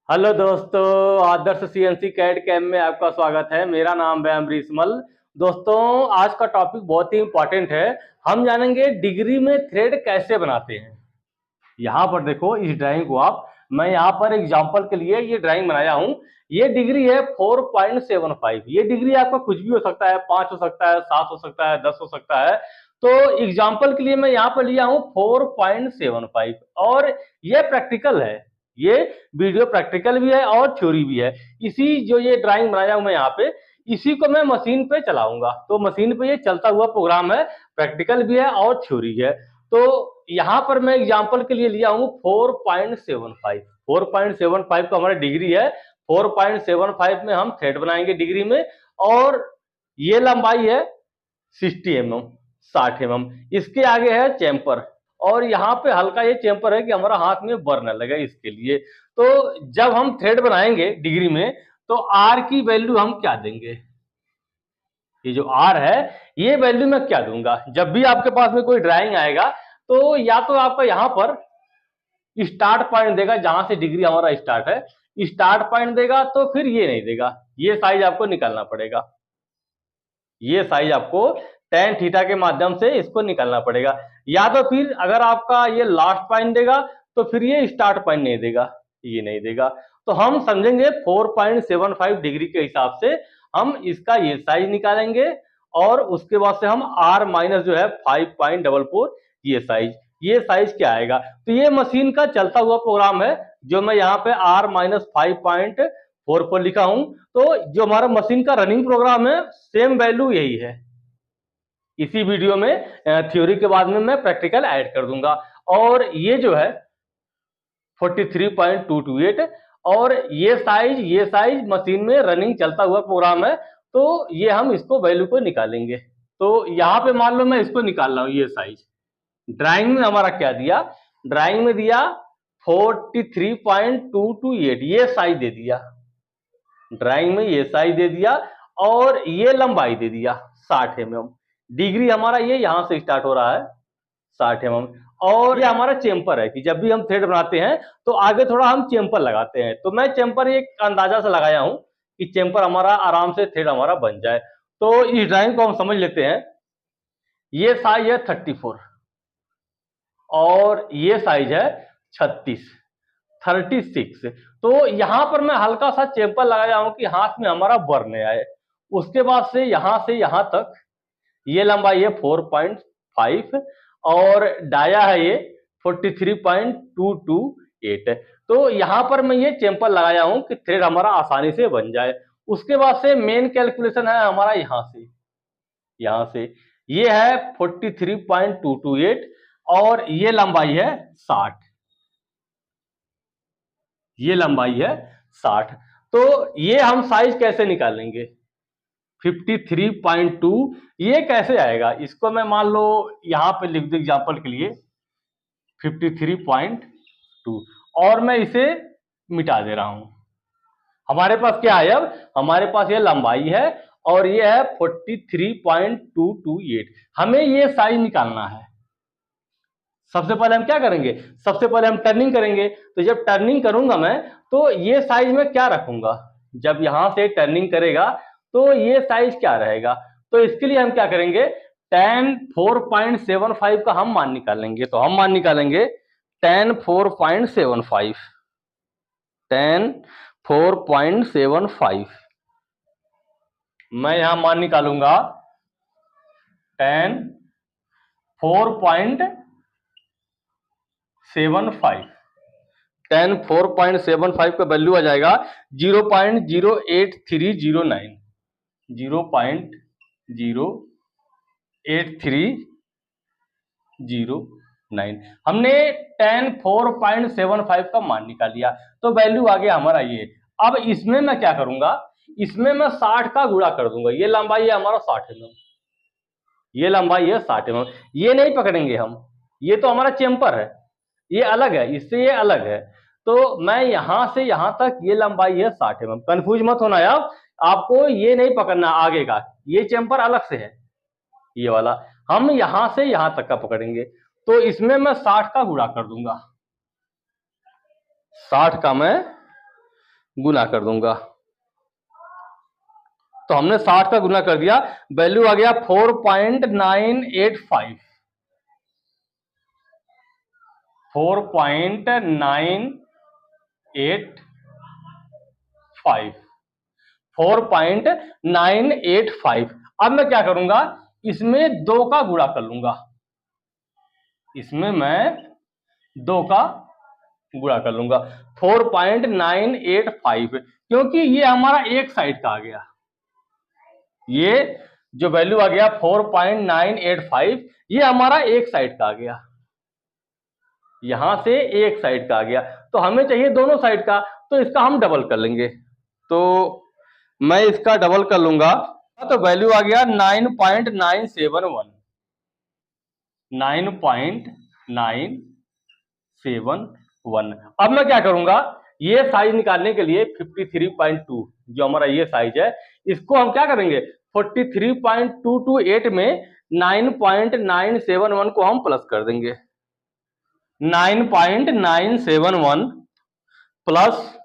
Hello दोस्तों, आदर्श CNC CAD camp में आपका स्वागत है। मेरा नाम है अमरीश मल। दोस्तों, आज का टॉपिक बहुत ही इंपॉर्टेंट है। हम जानेंगे डिग्री में थ्रेड कैसे बनाते हैं। यहाँ पर देखो इस ड्राइंग को मैं यहाँ पर एग्जांपल के लिए ये ड्राइंग बनाया हूँ। ये डिग्री है 4.75। ये डिग्री आपका कुछ भी हो सकता है, 5 हो सकता है, 7 हो सकता है, 10 हो सकता है। तो एग्जांपल के लिए मैं यहाँ पर लिया हूँ 4.75 और ये प्रैक्टिकल है। ये वीडियो प्रैक्टिकल भी है और थ्योरी भी है। इसी जो ये ड्राइंग बनाया हूं मैं यहाँ पे, इसी को मैं मशीन पे चलाऊंगा। तो मशीन पे ये चलता हुआ प्रोग्राम है, प्रैक्टिकल भी है और थ्योरी है। तो यहाँ पर मैं एग्जांपल के लिए लिया हूँ 4.75। 4.75 का हमारा डिग्री है। 4.75 में हम थ्रेड बनाएंगे डिग्री में। और ये लंबाई है 60 mm, 60 mm। इसके आगे है चैम्पर और यहाँ पे हल्का ये चैम्पर है कि हमारा हाथ में बर्न न लगे, इसके लिए। तो जब हम थ्रेड बनाएंगे डिग्री में तो आर की वैल्यू हम क्या देंगे? ये जो आर है ये वैल्यू मैं क्या दूंगा? जब भी आपके पास में कोई ड्राइंग आएगा तो या तो आपका यहाँ पर स्टार्ट पॉइंट देगा, जहां से डिग्री हमारा स्टार्ट है, स्टार्ट पॉइंट देगा। तो फिर ये नहीं देगा, ये साइज आपको निकालना पड़ेगा। ये साइज आपको tan थीटा के माध्यम से इसको निकालना पड़ेगा। या तो फिर अगर आपका ये लास्ट पॉइंट देगा तो फिर ये स्टार्ट पॉइंट नहीं देगा, ये नहीं देगा। तो हम समझेंगे 4.75 डिग्री के हिसाब से हम इसका ये साइज निकालेंगे और उसके बाद से हम r माइनस जो है 5.44, ये साइज क्या आएगा? तो ये मशीन का चलता हुआ प्रोग्राम है जो मैं यहाँ पे r माइनस 5.44 लिखा हूं। तो जो हमारा मशीन का रनिंग प्रोग्राम है सेम वैल्यू यही है। इसी वीडियो में थ्योरी के बाद में मैं प्रैक्टिकल ऐड कर दूंगा। और ये जो है 43.228 और ये साइज मशीन में रनिंग चलता हुआ प्रोग्राम है। तो ये हम इसको वैल्यू को निकालेंगे। तो यहाँ पे मान लो मैं इसको निकाल रहा हूँ। ये साइज ड्राइंग में हमारा क्या दिया? ड्राइंग में दिया 43.228, ये साइज दे दिया ड्राइंग में, ये साइज दे दिया और ये लंबाई दे दिया 60 mm। डिग्री हमारा ये यहां से स्टार्ट हो रहा है 60 mm। और ये हमारा चेम्पर है कि जब भी हम थ्रेड बनाते हैं तो आगे थोड़ा हम चेम्पर लगाते हैं। तो मैं चेम्पर एक अंदाजा से लगाया हूं कि चेम्पर हमारा आराम से थ्रेड हमारा बन जाए। तो इस ड्राइंग को हम समझ लेते हैं। ये साइज है 34 और ये साइज है 36। तो यहां पर मैं हल्का सा चेम्पर लगाया हूं कि हाथ में हमारा बर्न आए। उसके बाद से यहां तक ये लंबाई है 4.5 और डाया है ये 43.228। तो यहां पर मैं ये चेम्पर लगाया हूं कि थ्रेड हमारा आसानी से बन जाए। उसके बाद से मेन कैलकुलेशन है हमारा यहां से ये है 43.228 और ये लंबाई है 60। ये लंबाई है 60। तो ये हम साइज कैसे निकालेंगे? 53.2 ये कैसे आएगा? इसको मैं मान लो यहां पे लिख दूं एग्जांपल के लिए 53.2 और मैं इसे मिटा दे रहा हूं। हमारे पास क्या है? अब हमारे पास ये लंबाई है और ये है 43.228। हमें ये साइज निकालना है। सबसे पहले हम क्या करेंगे? सबसे पहले हम टर्निंग करेंगे। तो जब टर्निंग करूंगा मैं तो ये साइज में क्या रखूंगा? जब यहां से टर्निंग करेगा तो ये साइज क्या रहेगा? तो इसके लिए हम क्या करेंगे? tan 4.75 का हम मान निकालेंगे। तो हम मान निकालेंगे tan 4.75, tan 4.75। मैं यहां मान निकालूंगा tan 4.75। 4.75 का वैल्यू आ जाएगा 0.08309, 0.08309। हमने tan 4.75 का मान निकाल लिया। तो वैल्यू आ गया हमारा ये। अब इसमें मैं क्या करूंगा? इसमें मैं 60 का गुणा कर दूंगा। ये लंबाई है हमारा 60 mm, ये लंबाई है 60 mm। ये नहीं पकड़ेंगे हम, ये तो हमारा चेम्पर है, ये अलग है, इससे ये अलग है। तो मैं यहां से यहां तक ये लंबाई है 60 mm। कंफ्यूज मत होना यार, आपको ये नहीं पकड़ना आगे का, ये चेम्पर अलग से है, ये वाला हम यहां से यहां तक का पकड़ेंगे। तो इसमें मैं 60 का गुणा कर दूंगा। 60 का मैं गुना कर दूंगा। तो हमने 60 का गुना कर दिया, वैल्यू आ गया 4.985। 4.985, 4.985। अब मैं क्या करूंगा, इसमें 2 का गुणा कर लूंगा, इसमें मैं 2 का गुणा कर लूंगा। 4.985, क्योंकि ये हमारा एक साइड का आ गया, ये जो वैल्यू आ गया 4.985, ये हमारा एक साइड का आ गया, यहां से एक साइड का आ गया। तो हमें चाहिए दोनों साइड का, तो इसका हम डबल कर लेंगे। तो मैं इसका डबल कर लूंगा, तो वैल्यू आ गया 9.971। 9.971। अब मैं क्या करूंगा, ये साइज निकालने के लिए 53.2 जो हमारा ये साइज है, इसको हम क्या करेंगे, 43.228 में 9.971 को हम प्लस कर देंगे। 9.971 प्लस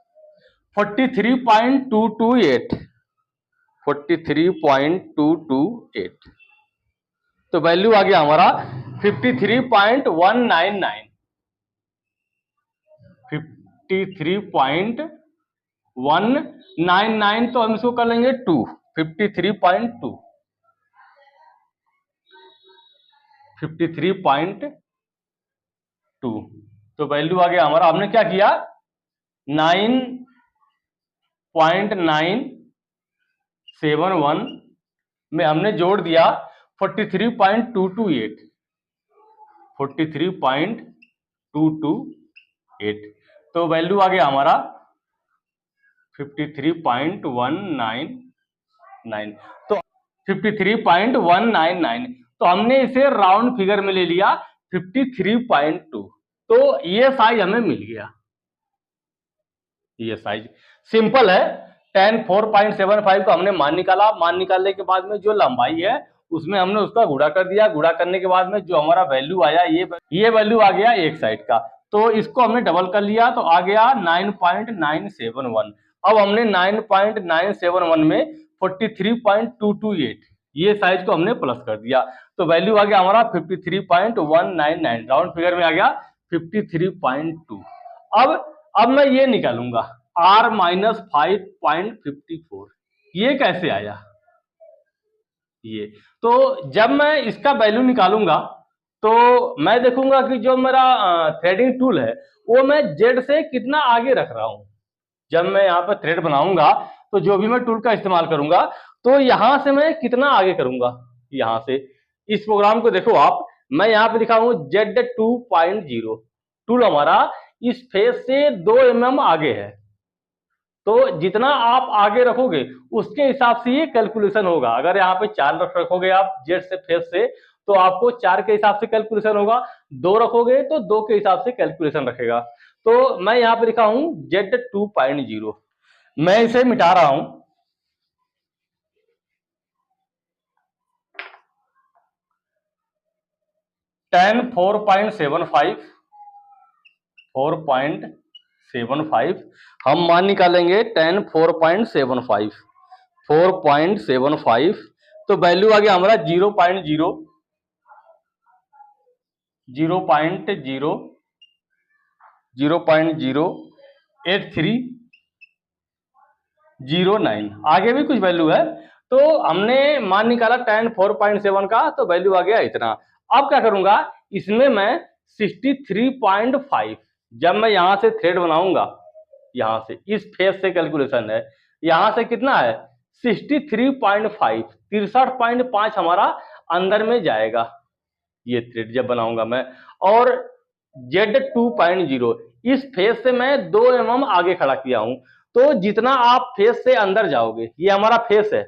43.228, 43.228, तो वैल्यू आ गया हमारा 53.199। 53.199, तो हम इसको कर लेंगे 2, 53.2, 53.2, तो वैल्यू आ गया हमारा, हमने क्या किया 9.971 में हमने जोड़ दिया 43.228, 43.228, तो वैल्यू आ गया हमारा 53.199। तो 53.199, तो हमने इसे राउंड फिगर में ले लिया 53.2, तो ये साइज हमें मिल गया। ये साइज सिंपल है। tan 4.75 को हमने मान निकाला, मान निकालने के बाद में जो लंबाई है उसमें हमने उसका गुणा कर दिया, गुणा करने के बाद में जो हमारा वैल्यू आया, ये वैल्यू आ गया एक साइड का, तो इसको हमने डबल कर लिया, तो आ गया 9.971। अब हमने 9.971 में 43.228 ये साइज को हमने प्लस कर दिया, तो वैल्यू आ गया हमारा 53.199, राउंड फिगर में आ गया 53.2। अब मैं ये निकालूंगा R माइनस 5.54, ये कैसे आया ये, तो जब मैं इसका वैल्यू निकालूंगा तो मैं देखूंगा कि जो मेरा थ्रेडिंग टूल है वो मैं जेड से कितना आगे रख रहा हूं। जब मैं यहाँ पर थ्रेड बनाऊंगा तो जो भी मैं टूल का इस्तेमाल करूंगा तो यहां से मैं कितना आगे करूंगा, यहां से इस प्रोग्राम को देखो आप, मैं यहाँ पे दिखा हूं Z2.0, टूल हमारा इस फेस से 2 mm आगे है, तो जितना आप आगे रखोगे उसके हिसाब से ये कैलकुलेशन होगा। अगर यहाँ पे 4 रखोगे आप जेड से फेस से, तो आपको 4 के हिसाब से कैलकुलेशन होगा, 2 रखोगे तो 2 के हिसाब से कैलकुलेशन रखेगा। तो मैं यहाँ पे लिखा हूं Z2.0, मैं इसे मिटा रहा हूं, tan 4.75, 4.75 हम मान निकालेंगे tan 4.75, 4.75, तो वैल्यू आ गया हमारा 0.08309, आगे भी कुछ वैल्यू है, तो हमने मान निकाला tan 4.7 का, तो वैल्यू आ गया इतना। अब क्या करूंगा, इसमें मैं 63.5, जब मैं यहां से थ्रेड बनाऊंगा, यहां से इस फेस से कैलकुलेशन है, यहां से कितना है 63.5, 63.5 हमारा अंदर में जाएगा ये थ्रेड जब बनाऊंगा मैं, और Z2.0 इस फेस से मैं 2 mm आगे खड़ा किया हूं, तो जितना आप फेस से अंदर जाओगे, ये हमारा फेस है,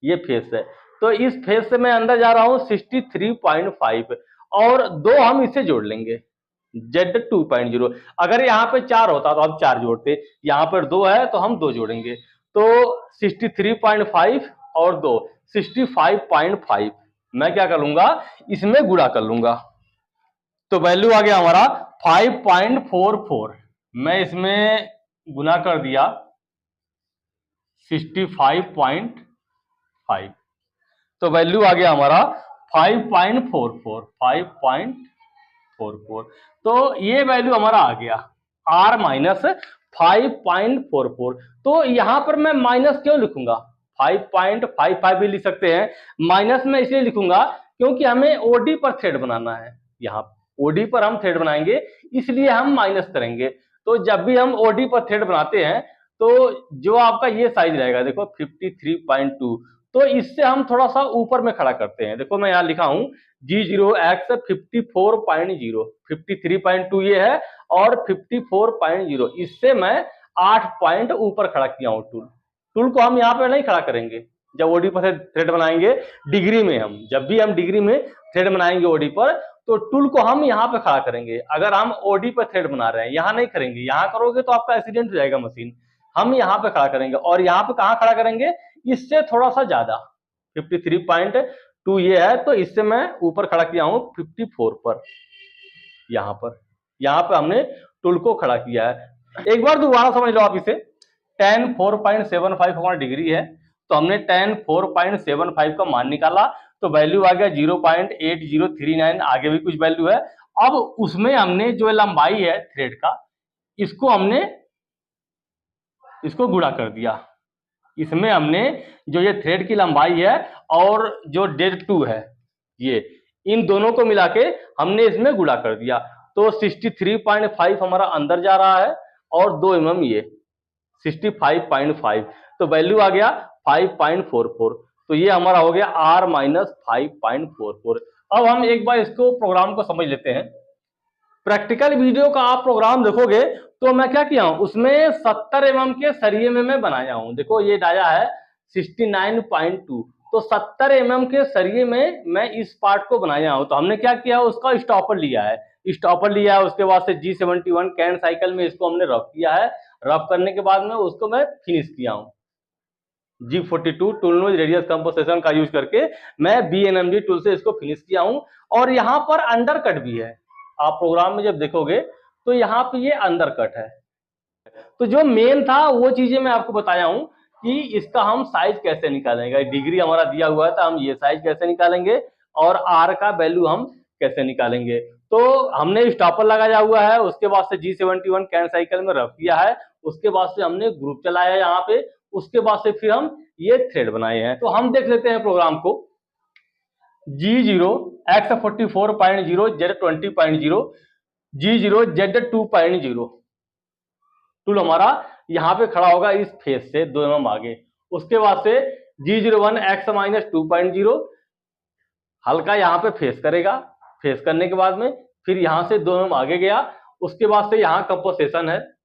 ये फेस है, तो इस फेस से मैं अंदर जा रहा हूं 63.5, और 2 हम इससे जोड़ लेंगे Z2.0। अगर यहाँ पे 4 होता तो हम 4 जोड़ते, यहाँ पर 2 है तो हम 2 जोड़ेंगे, तो 63.5 और 2 65.5, मैं क्या कर लूंगा इसमें गुणा कर लूंगा, तो वैल्यू आ गया हमारा 5.44, मैं इसमें गुना कर दिया 65.5। तो वैल्यू आ गया हमारा 5.44, 5.44। तो ये वैल्यू हमारा आ गया R माइनस 5.44। तो यहां पर मैं माइनस क्यों लिखूंगा, 5.55 भी लिख सकते हैं, माइनस में इसलिए लिखूंगा क्योंकि हमें ओडी पर थ्रेड बनाना है। यहाँ ओडी पर हम थ्रेड बनाएंगे इसलिए हम माइनस करेंगे। तो जब भी हम ओडी पर थ्रेड बनाते हैं तो जो आपका ये साइज रहेगा देखो 53.2, तो इससे हम थोड़ा सा ऊपर में खड़ा करते हैं। देखो मैं यहाँ लिखा हूं G0X 54.0, 53.2 ये है और 54.0, इससे मैं 8 पॉइंट ऊपर खड़ा किया हूं। टूल को हम यहाँ पे नहीं खड़ा करेंगे जब ओडी पर थ्रेड बनाएंगे, डिग्री में हम जब भी हम डिग्री में थ्रेड बनाएंगे ओडी पर, तो टूल को हम यहाँ पे खड़ा करेंगे। अगर हम ओडी पर थ्रेड बना रहे हैं यहाँ नहीं करेंगे, यहाँ करोगे तो आपका एक्सीडेंट हो जाएगा मशीन। हम यहाँ पे खड़ा करेंगे और यहाँ पे कहाँ खड़ा करेंगे, इससे थोड़ा सा ज्यादा 53.2 ये है, तो इससे मैं ऊपर खड़ा किया हूं 54 पर। यहाँ पे हमने टूल को खड़ा किया है। एक बार दोबारा समझ लो आप इसे, tan 4.75 हमारा डिग्री है, तो हमने tan 4.75 का मान निकाला, तो वैल्यू आ गया 0.8039। आगे भी कुछ वैल्यू है। अब उसमें हमने जो लंबाई है थ्रेड का, इसको हमने इसको गुणा कर दिया। इसमें हमने जो ये थ्रेड की लंबाई है और जो डेड 2 है, ये इन दोनों को मिला के हमने इसमें गुणा कर दिया। तो 63.5 हमारा अंदर जा रहा है और 2 mm ये 65.5, तो वैल्यू आ गया 5.44। तो ये हमारा हो गया R माइनस 5.44। अब हम एक बार इसको प्रोग्राम को समझ लेते हैं। प्रैक्टिकल वीडियो का आप प्रोग्राम देखोगे तो मैं क्या किया हूं, उसमें 70 mm के सरिये में मैं बनाया हूं। देखो ये डाया है 69.2, तो 70 mm के सरिये में मैं इस पार्ट को बनाया हूं। तो हमने क्या किया, उसका स्टॉपर लिया है, उसके बाद से G71 कैन साइकिल में इसको हमने रफ किया है। रफ करने के बाद में उसको मैं फिनिश किया हूं G42 tool nose radius composition का यूज करके मैं BNMG टूल से इसको फिनिश किया हूं। और यहाँ पर अंडर कट भी है, आप प्रोग्राम में जब देखोगे तो यहाँ पे ये अंदर कट है। तो जो मेन था वो चीजें मैं आपको बताया हूं कि इसका हम साइज कैसे निकालेंगे। डिग्री हमारा दिया हुआ है तो हम ये साइज कैसे निकालेंगे और R का वैल्यू हम कैसे निकालेंगे। तो हमने स्टॉपर लगाया हुआ है, उसके बाद से G71 कैन साइकिल में रफ किया है, उसके बाद से हमने ग्रुप चलाया है यहाँ पे, उसके बाद से फिर हम ये थ्रेड बनाए हैं। तो हम देख लेते हैं प्रोग्राम को। G0X 44.0 Z 20.0 G0 Z 2.0 tool हमारा यहाँ पे खड़ा होगा इस फेस से 2 mm आगे। उसके बाद से G01 X माइनस 2.0 हल्का यहाँ पे फेस करेगा, फेस करने के बाद में फिर यहाँ से 2 mm आगे गया। उसके बाद से यहाँ कंपोजिशन है,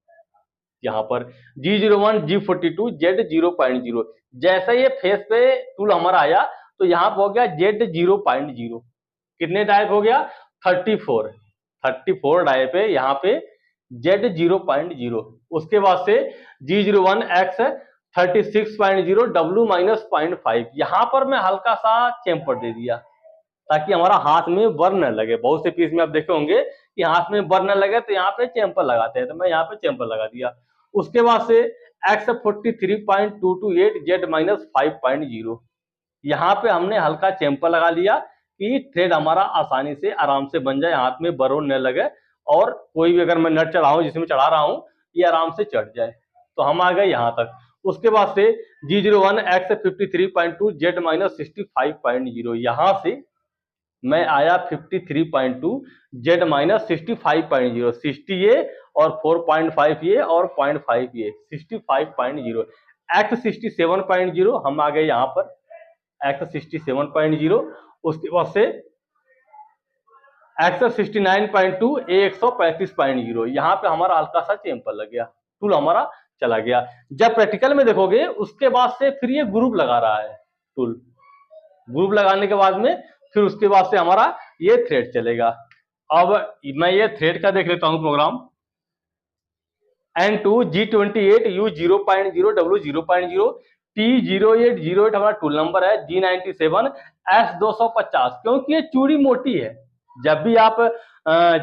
यहाँ पर G01 G42 Z 0.0। जैसे ये फेस पे टूल हमारा आया तो यहाँ पे हो गया Z 0.0। कितने टाइप हो गया, 34 डाई पे यहाँ पे Z 0.0। उसके बाद से G01 X 36.0 W माइनस 0.5, यहाँ पर मैं हल्का सा चेम्पर दे दिया ताकि हमारा हाथ में बर्न न लगे। बहुत से पीस में आप देखे होंगे कि हाथ में बर्न न लगे तो यहाँ पे चेम्पर लगाते हैं, तो मैं यहाँ पे चेम्पर लगा दिया। उसके बाद से X 43.228 Z माइनस 5.0, यहाँ पे हमने हल्का चेम्पर लगा लिया कि थ्रेड हमारा आसानी से आराम से बन जाए, हाथ में बर्न न लगे और कोई भी अगर मैं नट चढ़ाऊं जिसमें चढ़ा रहा हूं ये आराम से चढ़ जाए। तो हम आ गए यहाँ तक। उसके बाद से G01 X 53.2 Z माइनस 65.0, यहाँ से मैं आया 53.2 Z माइनस 65.0, 60 ये और 4.5 ये और 0.5 ये 65.0। X 67.0 हम आ गए यहाँ पर X 67.0। उसके बाद से X 69.2 A 135.0, यहाँ पे हमारा हल्का सा चेम्पर लग गया, टूल हमारा चला गया। जब प्रैक्टिकल में देखोगे उसके बाद से फिर ये ग्रुप लगा रहा है टूल, ग्रुप लगाने के बाद में फिर उसके बाद से हमारा ये थ्रेड चलेगा। अब मैं ये थ्रेड का देख लेता हूं programme. N2 G28 U 0.0 W 0.0 T0808 हमारा टूल नंबर है, G97 S 250, क्योंकि ये चूड़ी मोटी है। जब भी आप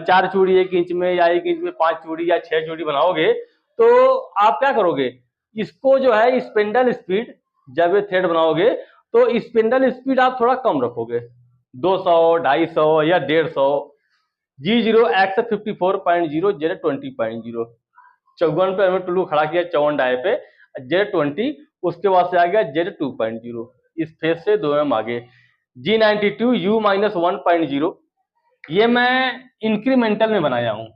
4 चूड़ी 1 इंच में या 1 इंच में 5 चूड़ी या 6 चूड़ी बनाओगे तो आप क्या करोगे, इसको जो है स्पिंडल स्पीड, जब ये थ्रेड बनाओगे तो स्पिंडल स्पीड आप थोड़ा कम रखोगे, 200, 250 या 150। G0 X 54.0 Z 20.0, 54 पे हमें टुल्लू खड़ा किया 54 डाय पे, Z 20, उसके बाद से आ गया Z 2.0, इस फेस से 2 mm आगे। G92 U -1.0, ये मैं इंक्रीमेंटल में बनाया हूँ,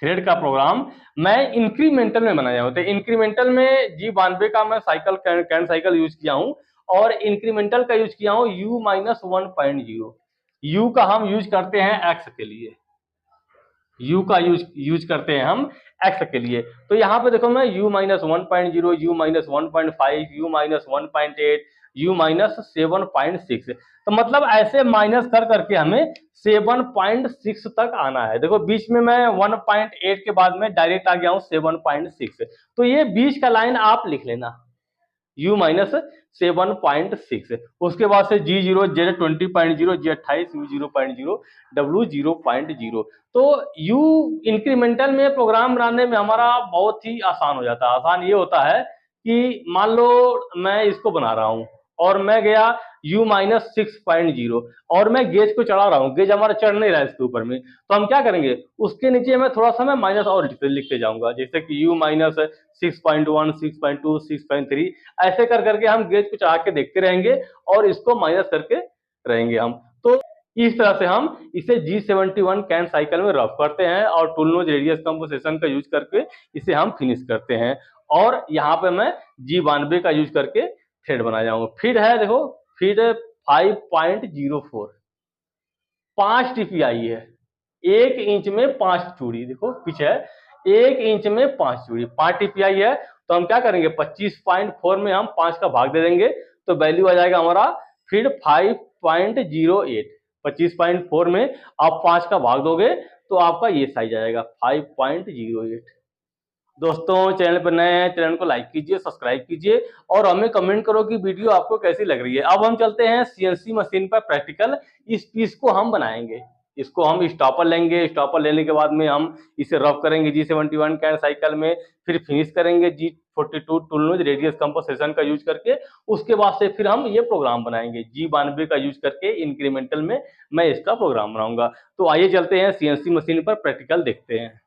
थ्रेड का प्रोग्राम मैं इंक्रीमेंटल में बनाया हूँ। तो इंक्रीमेंटल में G92 का मैं साइकिल कैन साइकिल यूज किया हूँ, और इंक्रीमेंटल का यूज किया हूँ U -1.0। U का हम यूज करते हैं X के लिए, U का यूज करते हैं हम X के लिए। तो यहाँ पे देखो मैं U -1.0, U -1.5, U -1.8, U -7.6, तो मतलब ऐसे माइनस कर करके हमें 7.6 तक आना है। देखो बीच में मैं 1.8 के बाद में डायरेक्ट आ गया हूँ 7.6, तो ये बीच का लाइन आप लिख लेना, U -7.6। उसके बाद से G0 Z 20.0, G28 U 0.0, W 0.0। तो U इंक्रीमेंटल में प्रोग्राम बनाने में हमारा बहुत ही आसान हो जाता है। आसान ये होता है कि मान लो मैं इसको बना रहा हूँ और मैं गया U -6.0 और मैं गेज को चढ़ा रहा हूँ, गेज हमारा चढ़ नहीं रहा है इसके ऊपर में, तो हम क्या करेंगे, उसके नीचे मैं थोड़ा सा मैं माइनस और लिखते जाऊंगा, जैसे कि U -6.1, 6.2, 6.3, ऐसे कर करके हम गेज को चढ़ा के देखते रहेंगे और इसको माइनस करके रहेंगे हम। तो इस तरह से हम इसे G71 कैन साइकिल में रफ करते हैं और टूल नोज रेडियस कंपोजिशन का यूज करके इसे हम फिनिश करते हैं। और यहाँ पे मैं G92 का यूज करके थ्रेड बनाया हूँ। फीड है, देखो फीड 5.04, 5 TPI है, 1 इंच में 5 चूड़ी, देखो पिच है 1 इंच में 5 चूड़ी, 5 TPI है। तो हम क्या करेंगे, 25.4 में हम 5 का भाग दे देंगे, तो वैल्यू आ जाएगा हमारा फीड 5.08। 25.4 में आप 5 का भाग दोगे तो आपका ये साइज आएगा 5.08। दोस्तों चैनल पर नए हैं, चैनल को लाइक कीजिए, सब्सक्राइब कीजिए और हमें कमेंट करो कि वीडियो आपको कैसी लग रही है। अब हम चलते हैं CNC मशीन पर प्रैक्टिकल, इस पीस को हम बनाएंगे। इसको हम स्टॉपर लेंगे, स्टॉपर लेने के बाद में हम इसे रफ करेंगे G71 कैन साइकिल में, फिर फिनिश करेंगे G42 tool nose radius composition का यूज करके। उसके बाद से फिर हम ये प्रोग्राम बनाएंगे G92 का यूज करके, इंक्रीमेंटल में मैं इसका प्रोग्राम बनाऊंगा। तो आइए चलते हैं CNC मशीन पर प्रैक्टिकल देखते हैं।